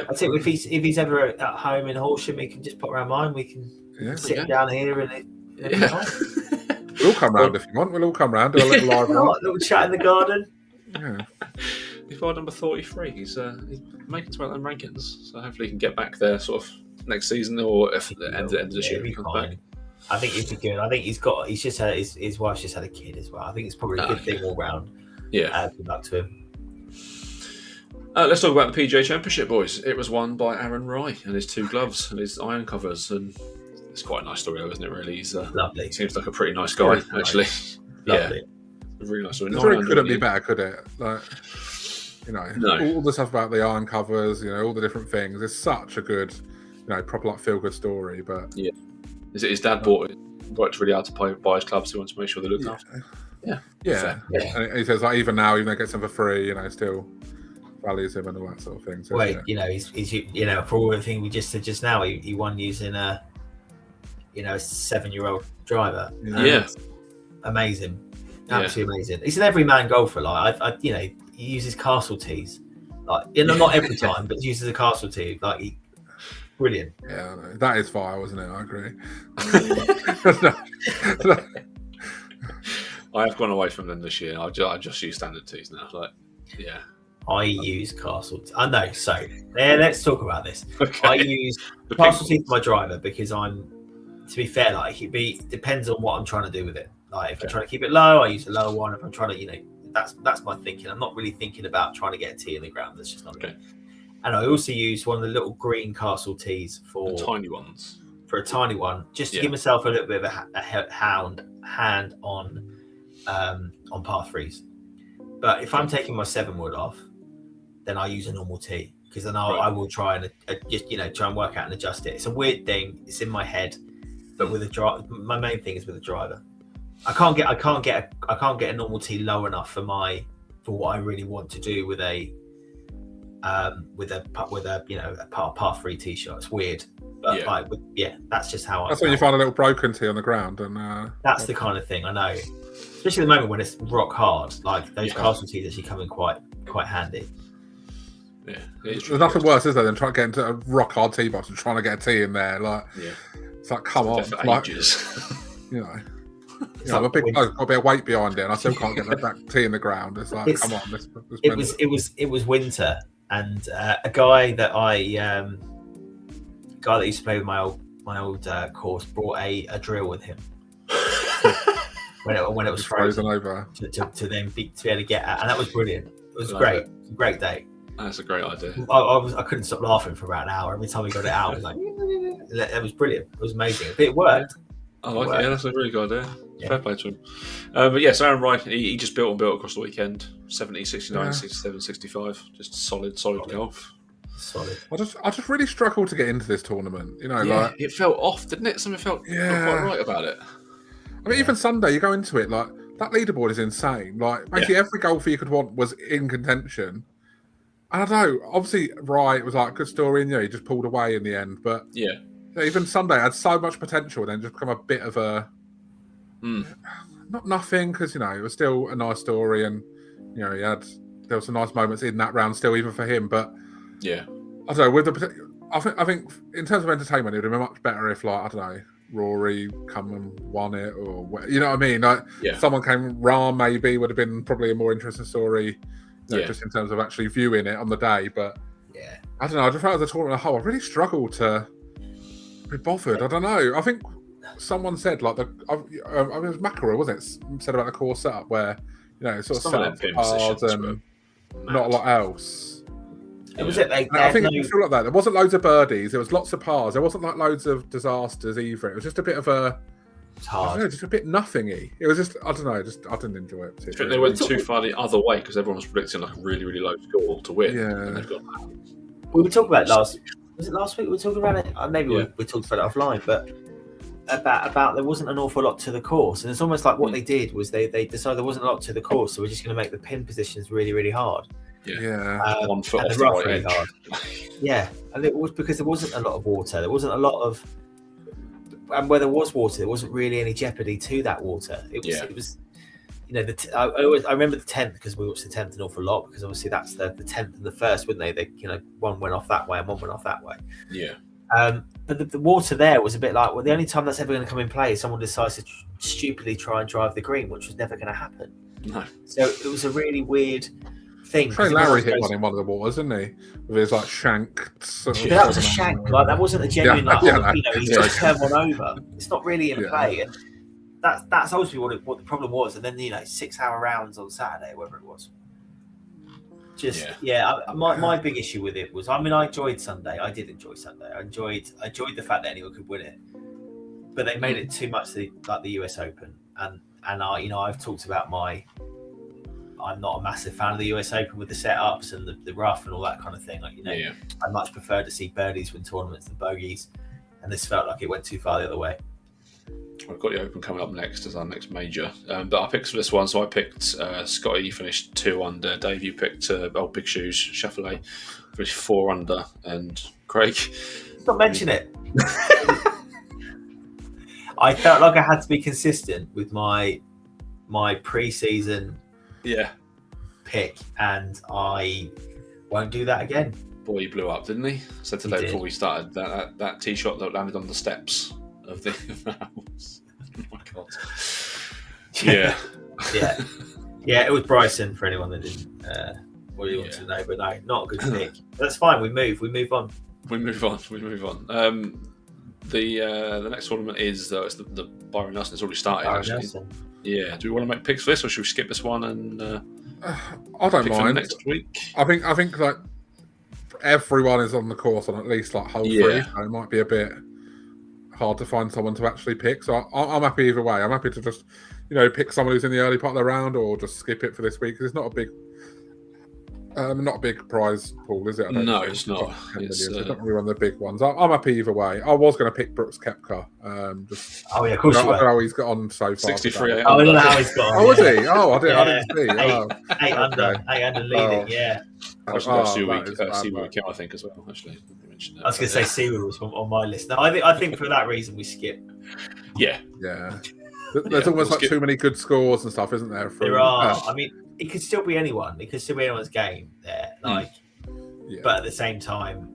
I think if he's ever at home in Horsham, he can just pop around mine. We can sit down here and we'll all come round if you want. We'll all come round, do a little live little chat in the garden. Yeah. He's world number 33. He's making to them rankings, so hopefully he can get back there sort of next season or if the end of this year he comes back. I think he'd be good. I think his wife's just had a kid as well. I think it's probably a good thing all round. Yeah. Good luck to him. Let's talk about the PGA Championship, boys. It was won by Aaron Rai and his 2 gloves and his iron covers, and It's quite a nice story, isn't it? Really, he's lovely. He seems like a pretty nice guy, actually. Lovely. A really nice story. It really couldn't be better, could it? Like, No. all the stuff about the iron covers, all the different things. It's such a good, proper like feel good story. But yeah, is it his dad worked really hard to buy his clubs? He wants to make sure they look after. Yeah. And he says like even now, even though he gets them for free, still values him and all that sort of thing. So, he's for all the thing we just said just now, he won using a 7-year-old driver. Amazing, absolutely amazing. He's an everyman golfer. Like he uses castle tees. Like not every time, but he uses a castle tee. Like brilliant. Yeah, that is vile, isn't it? I agree. I have gone away from them this year. I just use standard tees now. I use castle. I know. So let's talk about this. Okay. I use castle tees for my driver because to be fair, like it depends on what I'm trying to do with it. Like if I'm trying to keep it low, I use a lower one. If I'm trying to, that's my thinking. I'm not really thinking about trying to get a tee in the ground. That's just not me. And I also use one of the little green castle tees for the tiny ones. For a tiny one, just to give myself a little bit of a hand on par threes. But if I'm taking my 7-wood off, then I use a normal tee because then I will try and just try and work out and adjust it. It's a weird thing. It's in my head, but with a driver, my main thing is with a driver. I can't get a normal tee low enough for what I really want to do with a par 3 tee shot. It's weird, but that's just how that's when you find a little broken tee on the ground, and that's the kind of thing I know. Especially at the moment when it's rock hard, like those castle tees actually come in quite handy. Yeah, there's nothing worse, is there, than trying to get into a rock hard tee box and trying to get a tee in there. Like, it's like, come on, like, I'm a big bloke, got a bit of weight behind it, and I still can't get that tee in the ground. It's like, come on, it was winter, and a guy that used to play with my old course brought a drill with him. when it was frozen over to then be able to get at, and that was brilliant. It was great. It was a great day. That's a great idea. I couldn't stop laughing for about an hour every time we got it out. I was like, it was brilliant. It was amazing. But it worked. I like it. Yeah, that's a really good idea. Fair play to him. But so Aaron Wright, he just built across the weekend. 70, 69, 67, 65. Just solid golf. Solid. I just really struggled to get into this tournament. Like it felt off, didn't it? Something felt not quite right about it. I mean, even Sunday, you go into it, like, that leaderboard is insane. Like, basically every golfer you could want was in contention. And I don't know, obviously, Wright was like a good story, and he just pulled away in the end. But even Sunday had so much potential, and then just become a bit of a not nothing, because it was still a nice story, and there were some nice moments in that round still, even for him. But I don't know, with I think in terms of entertainment, it would have been much better if, like, I don't know, Rory come and won it, or you know what I mean? Like, someone came, Rahm maybe would have been probably a more interesting story. Just in terms of actually viewing it on the day, but I don't know. I just felt as a tournament as a whole, I really struggled to be bothered. I don't know. I think someone said like it was McElroy, wasn't it? Said about the course setup where sort of set up pars and not a lot else. It was I think it feel like that. There wasn't loads of birdies. There was lots of pars. There wasn't like loads of disasters either. It was just a bit of a. It's hard. Just a bit nothingy. It was just, I don't know, I didn't enjoy it. I think they went too far the other way because everyone was predicting like a really, really low score to win. And they've got we were talking about last week? We were talking about it. Maybe we talked about it offline, but about there wasn't an awful lot to the course, and it's almost like what they did was they decided there wasn't a lot to the course, so we're just going to make the pin positions really, really hard. 1 foot off the right really hard. And it was because there wasn't a lot of water. There wasn't a lot of. And where there was water, there wasn't really any jeopardy to that water. It was, I remember the 10th because we watched the 10th an awful lot because obviously that's the 10th and the first, wouldn't they? One went off that way and one went off that way. But the water there was a bit like, well, the only time that's ever going to come in play is someone decides to stupidly try and drive the green, which was never going to happen. No. So it was a really weird thing. Shane Lowry hit one in one of the waters, didn't he? With his like shank. But that was a shank. Like that wasn't a genuine he's just turned one over. It's not really in play, and that's ultimately what the problem was. And then 6-hour rounds on Saturday, whatever it was. My big issue with it was, I mean, I enjoyed Sunday. I did enjoy Sunday. I enjoyed the fact that anyone could win it. but they made it too much like the US Open, and I've talked about I'm not a massive fan of the US Open with the setups and the rough and all that kind of thing. Like, I much prefer to see birdies win tournaments than bogeys, and this felt like it went too far the other way. We've got the Open coming up next as our next major, but I picked for this one. So I picked Scotty. You finished 2 under. Dave, you picked Big Shoes Chevrolet, finished 4 under, and Craig. Don't mention it. I felt like I had to be consistent with my pre-season pick, and I won't do that again. Boy, he blew up, didn't he? Said today before we started that tee shot that landed on the steps of the house. Oh my god! Yeah. It was Bryson for anyone that didn't really want to know, but no, not a good pick. That's fine. We move on. We move on. The next tournament is it's the Byron Nelson. It's already started. Actually. Yeah. Do we want to make picks for this, or should we skip this one and? I don't mind. Next week. I think like everyone is on the course on at least like hole 3, so it might be a bit hard to find someone to actually pick. So I'm happy either way. I'm happy to just pick someone who's in the early part of the round, or just skip it for this week. It's not a big. Not a big prize pool, is it? No, it's not. It's not really one of the big ones. I'm happy either way. I was going to pick Brooks Koepka. Of course you were. I don't know how he's got on so far. 63. I don't know how he's got on. Oh, was he? Oh, I didn't see. 8 under leading, yeah. I was going to see where we came, I think, as well, actually. I was going to say Seaward was on my list. No, I think for that reason we skip. Yeah. There's almost like too many good scores and stuff, isn't there? There are. I mean, it could still be anyone. It could still be anyone's game there. But at the same time,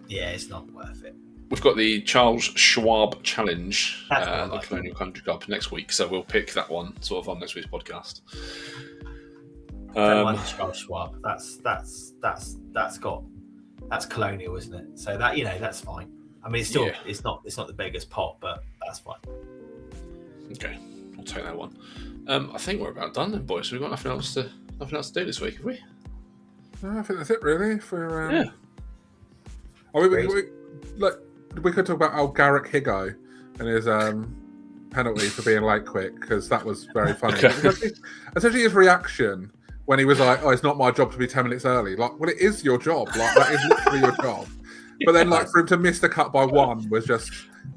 it's not worth it. We've got the Charles Schwab Challenge, the Colonial Country Club, next week, so we'll pick that one sort of on next week's podcast. Charles Schwab. That's Colonial, isn't it? So that that's fine. I mean, it's still it's not the biggest pot, but that's fine. Okay, I'll take that one. I think we're about done then, boys. We've got nothing else to do this week, have we? No, I think that's it, really. We could talk about old Garrick Higo and his penalty for being late quick, because that was very funny. Essentially, his reaction when he was like, "Oh, it's not my job to be 10 minutes early." Like, well, it is your job. Like, that is literally your job. But then, for him to miss the cut by 1 was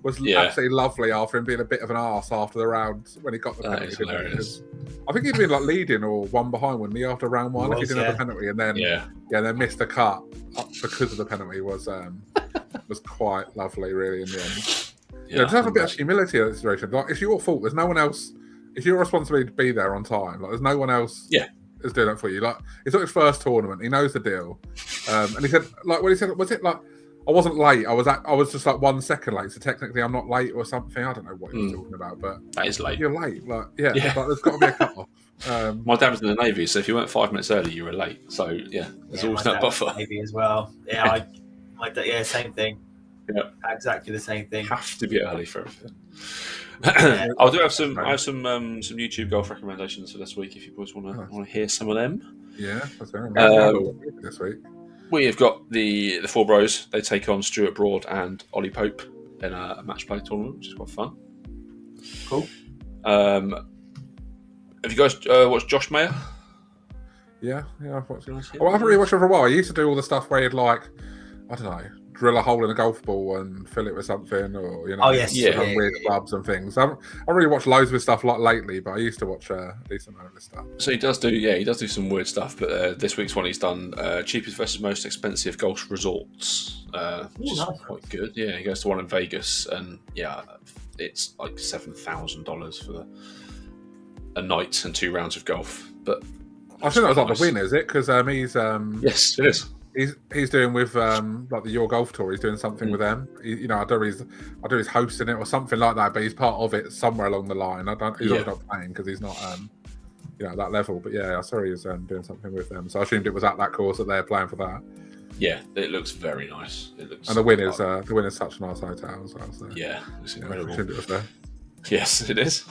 absolutely lovely, after him being a bit of an arse after the round when he got the penalty. I think he'd been leading or 1 behind, wouldn't he, after round 1 if he didn't have the penalty, and then then missed the cut because of the penalty was quite lovely, really, in the end. Just have a bit of humility in that situation. Like, it's your fault. There's no one else. It's your responsibility to be there on time. Like, there's no one else. Is doing that for you. Like, it's not his first tournament. He knows the deal. And he said, was it like, I wasn't late. I was just like 1 second late. So technically, I'm not late or something. I don't know what he was talking about, but that is late. You're late. Like, like, there's got to be a cut off. My dad was in the Navy, so if you weren't 5 minutes early, you were late. So there's always that buffer. Navy as well. Yeah, same thing. Yeah, exactly the same thing. Have to be early for everything. I do have some YouTube golf recommendations for this week. If you boys want to hear some of them. Yeah, that's very this week. We have got the Fore Bros. They take on Stuart Broad and Ollie Pope in a match play tournament, which is quite fun. Cool. Have you guys watched Josh Mayer? Yeah, I've watched him. I haven't really watched him for a while. I used to do all the stuff where he'd drill a hole in a golf ball and fill it with something, or weird clubs and things. I haven't really watched loads of his stuff lately, but I used to watch a decent amount of his stuff. So he does do some weird stuff. But this week's one he's done cheapest versus most expensive golf resorts, which is quite good. Yeah, he goes to one in Vegas, and it's like $7,000 for a night and 2 rounds of golf. But I think that was like the win, is it? Because he's yes, it is. He's doing with like the Your Golf Tour. He's doing something with them. I don't know he's hosting it or something like that. But he's part of it somewhere along the line. He's not playing because he's not at that level. But I saw he was doing something with them. So I assumed it was at that course that they're playing for that. Yeah, it looks very nice. And the win is such a nice hotel as well. So, it's incredible. It was there. Yes, it is.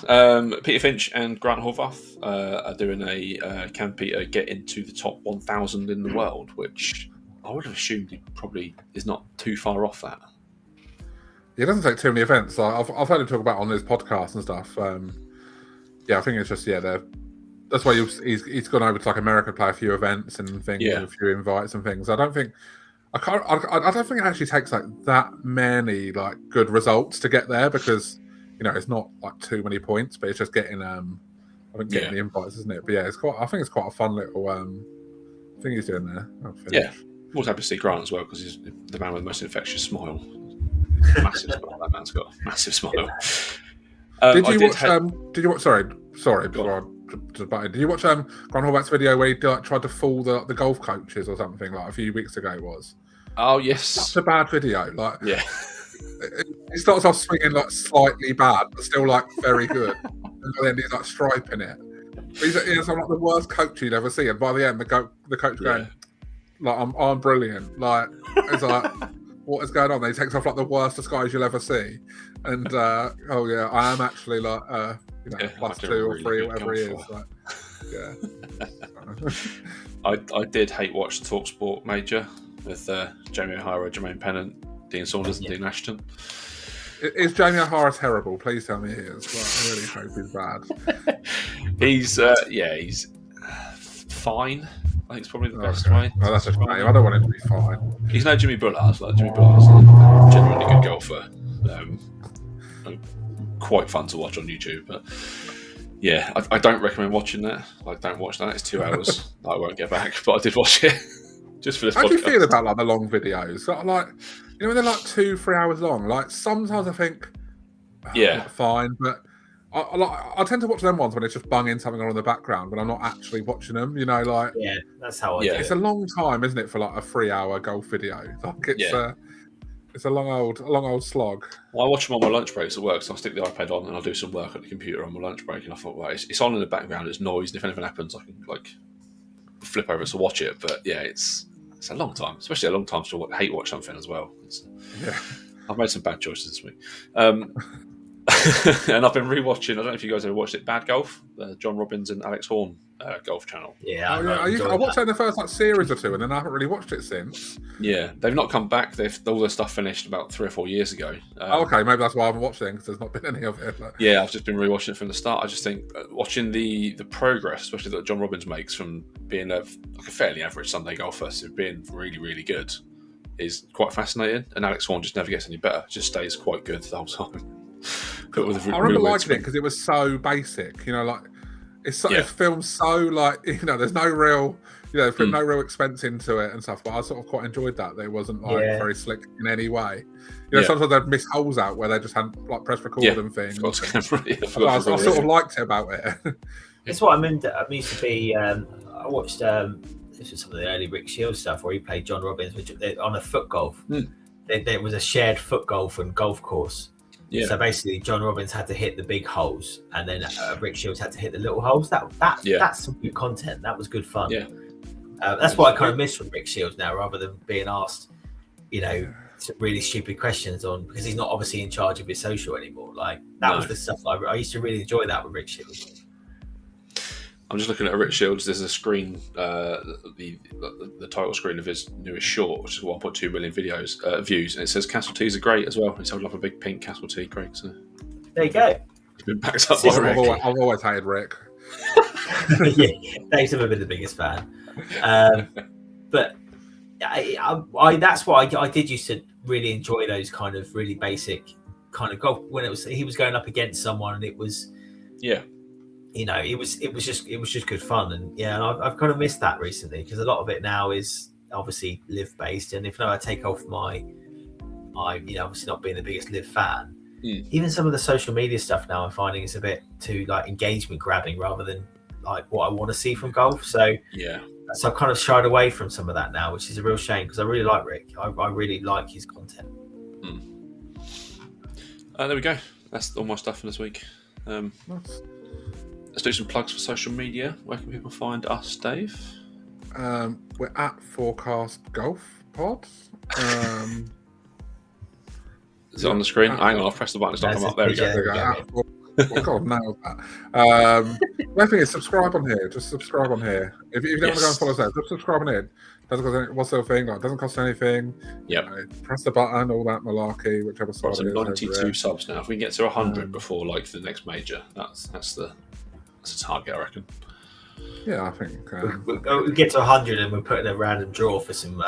Peter Finch and Grant Horvath are doing a Can Peter get into the top 1,000 in the world, which I would have assumed he probably is not too far off that. He doesn't take too many events. I've heard him talk about on his podcast and stuff. Yeah, I think it's just that's why he's gone over to like America to play a few events and things, and a few invites and things. I don't think it actually takes like that many like good results to get there, because it's not like too many points, but it's just getting getting the invites, isn't it? But yeah, I think it's quite a fun little thing he's doing there. Yeah, I'm also happy to see Grant as well, because he's the man with the most infectious smile. Massive smile. That man's got a massive smile. Did you watch? Sorry. Before did you watch Grant Horvath's video where he tried to fool the golf coaches or something like a few weeks ago? It was. Oh yes. Such a bad video. Like yeah. He starts off swinging like slightly bad, but still like very good, and then he's like striping it. He's like the worst coach you'd ever see, and by the end, the coach going like, "I'm brilliant." Like it's like, what is going on? Then he takes off like the worst disguise you'll ever see, and I am actually like plus 2 or 3 or whatever he is. Like, I did hate watch the TalkSport Major with Jamie O'Hara, Jermaine Pennant, Dean Saunders, and Dean Ashton. Is Jamie O'Hara terrible? Please tell me he is. Well, I really hope he's bad. He's fine. I think it's probably the best way. Oh, that's a shame. I don't want him to be fine. He's no Jimmy Bullard. Like Jimmy Bullard's a genuinely good golfer. Quite fun to watch on YouTube, but yeah, I don't recommend watching that. Like, don't watch that. It's 2 hours. I won't get back, but I did watch it just for this. How do you feel about like the long videos? Like, when they're like 2-3 hours long. Like sometimes I think, fine, but I tend to watch them ones when it's just bunging something on in the background when I'm not actually watching them. Like that's how I do it's it. a long time, isn't it, for like a 3-hour golf video? Like it's a long old slog. Well, I watch them on my lunch breaks at work, so I'll stick the iPad on and I'll do some work at the computer on my lunch break. And I thought, it's on in the background, it's noise, and if anything happens, I can like flip over to watch it. But yeah, it's a long time, especially a long time to hate watch something as well. I've made some bad choices this week. And I've been rewatching, I don't know if you guys ever watched it, Bad Golf, John Robbins and Alex Horn golf channel. I watched that in the first series or 2, and then I haven't really watched it since. Yeah, they've not come back. All their stuff finished about 3 or 4 years ago. Okay, maybe that's why I haven't watched it, because there's not been any of it. But... Yeah, I've just been rewatching it from the start. I just think watching the progress, especially that John Robbins makes from being a fairly average Sunday golfer to being really, really good, is quite fascinating. And Alex Horn just never gets any better; just stays quite good the whole time. I remember liking it because it was so basic, like it's filmed so like there's no real put no real expense into it and stuff. But I sort of quite enjoyed that it wasn't like very slick in any way. Sometimes they'd miss holes out where they just hadn't like press record and things. I sort of liked it about it. It's what I meant. I used to be. I watched this was some of the early Rick Shields stuff where he played John Robbins, which on a foot golf. There was a shared foot golf and golf course. Yeah. So basically, John Robbins had to hit the big holes, and then Rick Shields had to hit the little holes. That's some good content. That was good fun. Yeah, that's what I kind of miss from Rick Shields now, rather than being asked, some really stupid questions on, because he's not obviously in charge of his social anymore. Like that was the stuff I used to really enjoy that with Rick Shields. I'm just looking at Rick Shields. There's a screen, the title screen of his newest short, which is 1.2 million views, and it says Castle Teas are great as well. He's holding up a big pink Castle Tea, Craig. So there you go. He's been backed up by Rick. I've always hated Rick. Dave's never been the biggest fan, but I that's what I did used to really enjoy, those kind of really basic kind of golf when he was going up against someone, and it was it was just good fun. And I've kind of missed that recently, because a lot of it now is obviously live based, and if I take off my obviously not being the biggest live fan, even some of the social media stuff now I'm finding is a bit too like engagement grabbing rather than like what I want to see from golf. So I've kind of shied away from some of that now, which is a real shame, because I really like Rick. I really like his content. There we go. That's all my stuff for this week. Let's do some plugs for social media. Where can people find us, Dave? We're at Forecast Golf Pod. Is it on the screen? Hang on, I'll press the button. It's not come up. There we go. God, nailed that. My thing is subscribe on here. Just subscribe on here. If you don't want to go and follow us, just subscribe on here. Doesn't cost any, what's the thing? Like, doesn't cost anything. Yeah. Press the button, all that malarkey, whichever side. Got 92 subs now. If we can get to 100 before like the next major, that's the target, I reckon. Yeah, I think we get to 100 and we're putting a random draw for some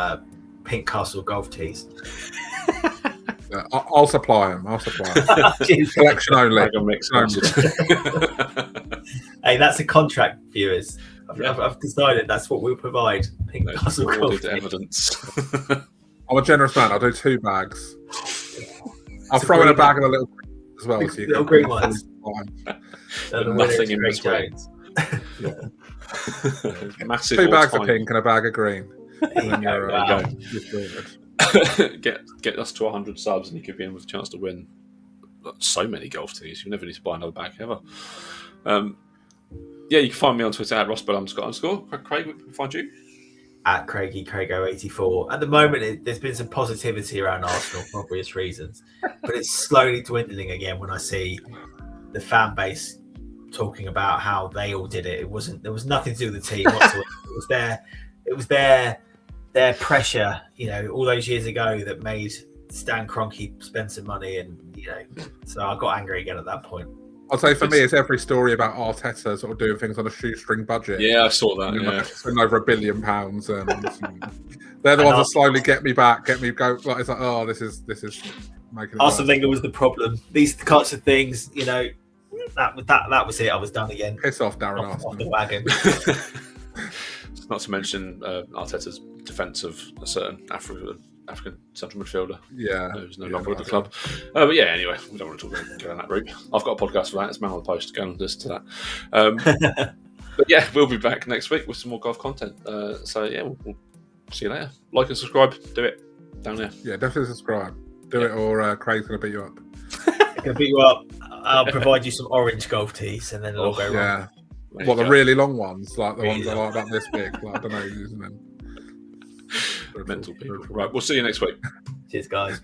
Pink Castle golf tees. I'll supply them. Collection only. Hey, that's a contract, viewers. I've decided that's what we'll provide. Pink Castle golf tees. Evidence. I'm a generous man. I'll do 2 bags. I'll throw in a bag of the little as well. So you little green ones. Nothing in between. Massive 2 bags of pink and a bag of green. And then you're get us to 100 subs and you could be in with a chance to win so many golf tees. You never need to buy another bag ever. You can find me on Twitter at @rossbell__. Craig, we can find you at Craigo84. At the moment, there's been some positivity around Arsenal for obvious reasons, but it's slowly dwindling again when I see the fan base talking about how they all did it. There was nothing to do with the team whatsoever. It was their pressure, all those years ago that made Stan Kroenke spend some money, and so I got angry again at that point. I'll say for me, it's every story about Arteta sort of doing things on a shoestring budget. Yeah, I saw that. Spending over £1 billion, and they're the ones that slowly get me back, get me go. Like, it's like, oh, this is making. Arsene Wenger was the problem. These types of things, that was it. I was done again. Piss off, Darren Arsene. Off the wagon. Not to mention Arteta's defence of a certain African central midfielder. Yeah, who's no longer at the club. But anyway, we don't want to go down that route. I've got a podcast for that. It's Man on the Post. Go and listen to that. But we'll be back next week with some more golf content. We'll see you later. Like and subscribe. Do it down there. Yeah, definitely subscribe. Do it, or Craig's going to beat you up. Going to beat you up. I'll provide you some orange golf tees, and then it'll go wrong. Yeah. The really long ones, like the ones that are like about this big. Like, I don't know, using them. Mental people. Right, we'll see you next week. Cheers, guys.